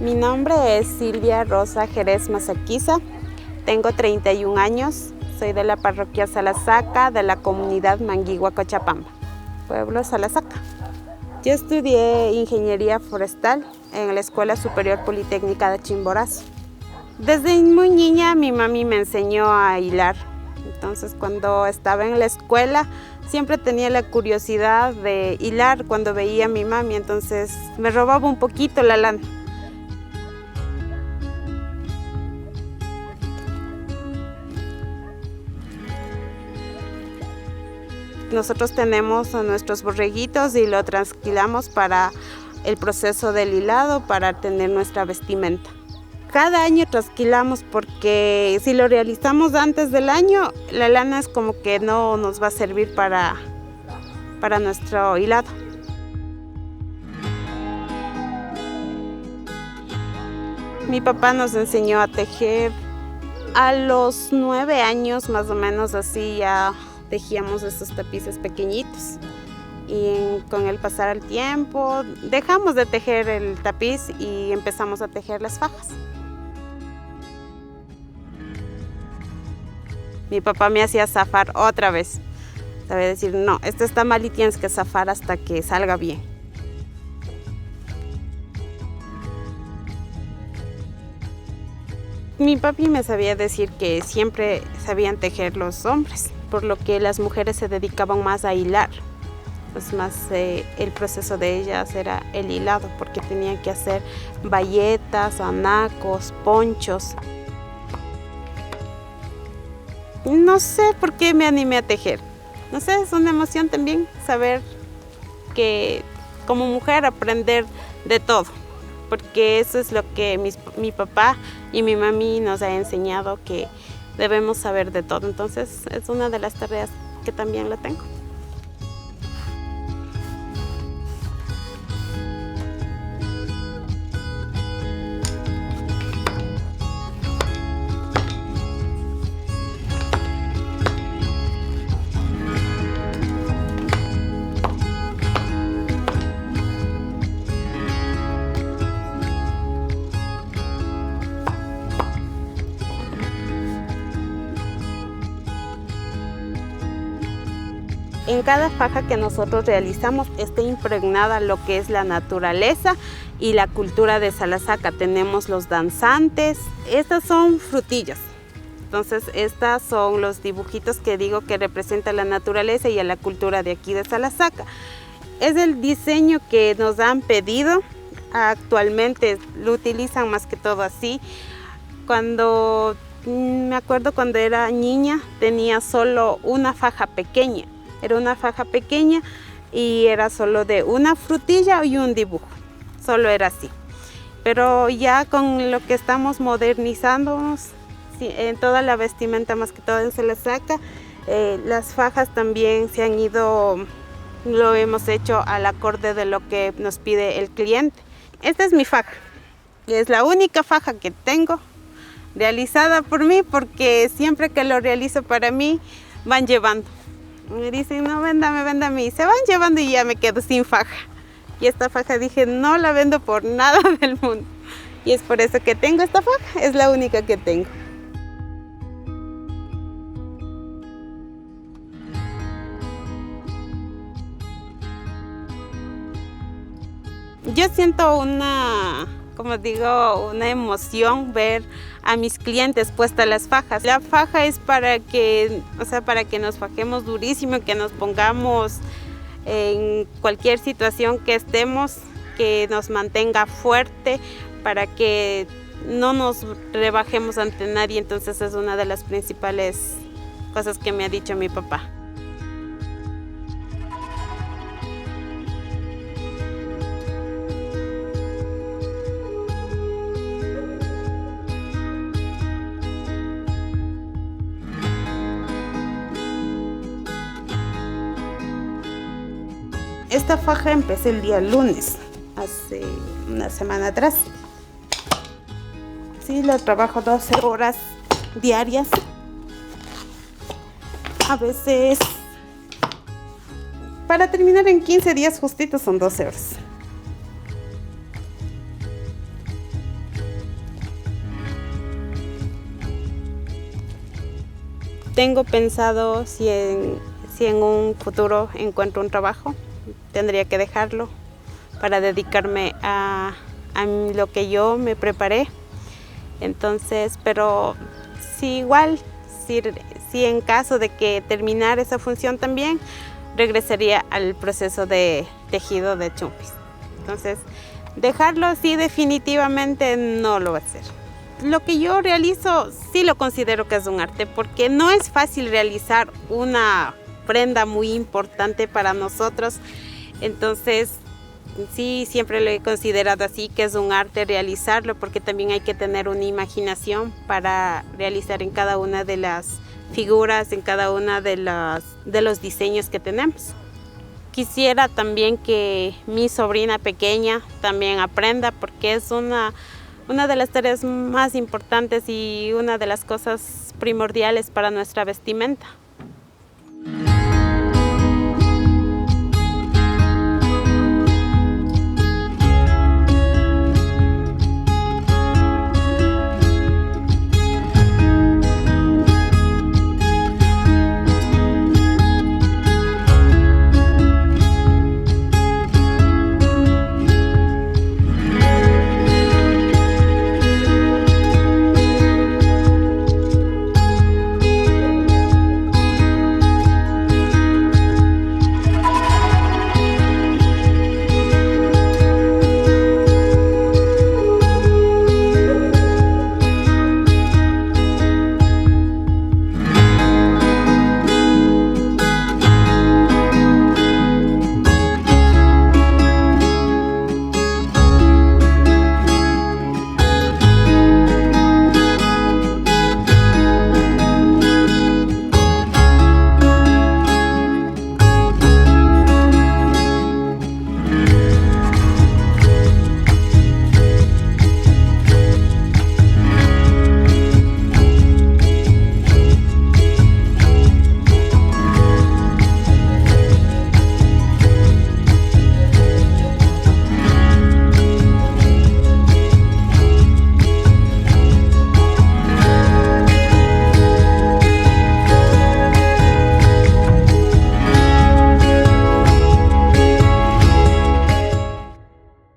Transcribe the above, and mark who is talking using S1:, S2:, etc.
S1: Mi nombre es Silvia Rosa Jerez Mazaquiza, tengo 31 años, soy de la parroquia Salasaca, de la comunidad Manguigua Cochabamba, pueblo Salasaca. Yo estudié Ingeniería Forestal en la Escuela Superior Politécnica de Chimborazo. Desde muy niña mi mami me enseñó a hilar, entonces cuando estaba en la escuela siempre tenía la curiosidad de hilar cuando veía a mi mami, entonces me robaba un poquito la lana. Nosotros tenemos a nuestros borreguitos y lo trasquilamos para el proceso del hilado, para tener nuestra vestimenta. Cada año trasquilamos porque si lo realizamos antes del año, la lana es como que no nos va a servir para nuestro hilado. Mi papá nos enseñó a tejer a los 9 años, más o menos, así ya tejíamos estos tapices pequeñitos. Y con el pasar del tiempo dejamos de tejer el tapiz y empezamos a tejer las fajas. Mi papá me hacía zafar otra vez. Sabía decir, no, esto está mal y tienes que zafar hasta que salga bien. Mi papi me sabía decir que siempre sabían tejer los hombres, por lo que las mujeres se dedicaban más a hilar. Pues más el proceso de ellas era el hilado, porque tenían que hacer bayetas, anacos, ponchos. No sé por qué me animé a tejer. No sé, es una emoción también saber que como mujer aprender de todo, porque eso es lo que mi papá y mi mami nos ha enseñado, que debemos saber de todo. Entonces es una de las tareas que también la tengo. En cada faja que nosotros realizamos está impregnada lo que es la naturaleza y la cultura de Salasaca. Tenemos los danzantes, estas son frutillas. Entonces, estos son los dibujitos que digo que representan la naturaleza y a la cultura de aquí de Salasaca. Es el diseño que nos han pedido. Actualmente lo utilizan más que todo así. Me acuerdo cuando era niña, tenía solo una faja pequeña. Era una faja pequeña y era solo de una frutilla y un dibujo. Solo era así. Pero ya con lo que estamos modernizándonos, en toda la vestimenta, más que todo en Salasaca, las fajas también se han ido, lo hemos hecho al acorde de lo que nos pide el cliente. Esta es mi faja. Es la única faja que tengo realizada por mí, porque siempre que lo realizo para mí, van llevando. Me dicen, no, véndame, y se van llevando y ya me quedo sin faja. Y esta faja dije, no la vendo por nada del mundo. Y es por eso que tengo esta faja, es la única que tengo. Yo siento una emoción ver a mis clientes puestas las fajas. La faja es para que nos fajemos durísimo, que nos pongamos en cualquier situación que estemos, que nos mantenga fuerte, para que no nos rebajemos ante nadie. Entonces es una de las principales cosas que me ha dicho mi papá. Esta faja empecé el día lunes, hace una semana atrás. Sí, la trabajo 12 horas diarias. A veces, para terminar en 15 días justitos, son 12 horas. tengo pensado si en un futuro encuentro un trabajo, tendría que dejarlo para dedicarme a lo que yo me preparé. Entonces, pero si igual, si en caso de que terminar esa función también, regresaría al proceso de tejido de chumpis. Entonces, dejarlo sí definitivamente no lo va a hacer. Lo que yo realizo sí lo considero que es un arte, porque no es fácil realizar una prenda muy importante para nosotros. Entonces, sí, siempre lo he considerado así, que es un arte realizarlo, porque también hay que tener una imaginación para realizar en cada una de las figuras, en cada una de los diseños que tenemos. Quisiera también que mi sobrina pequeña también aprenda, porque es una de las tareas más importantes y una de las cosas primordiales para nuestra vestimenta.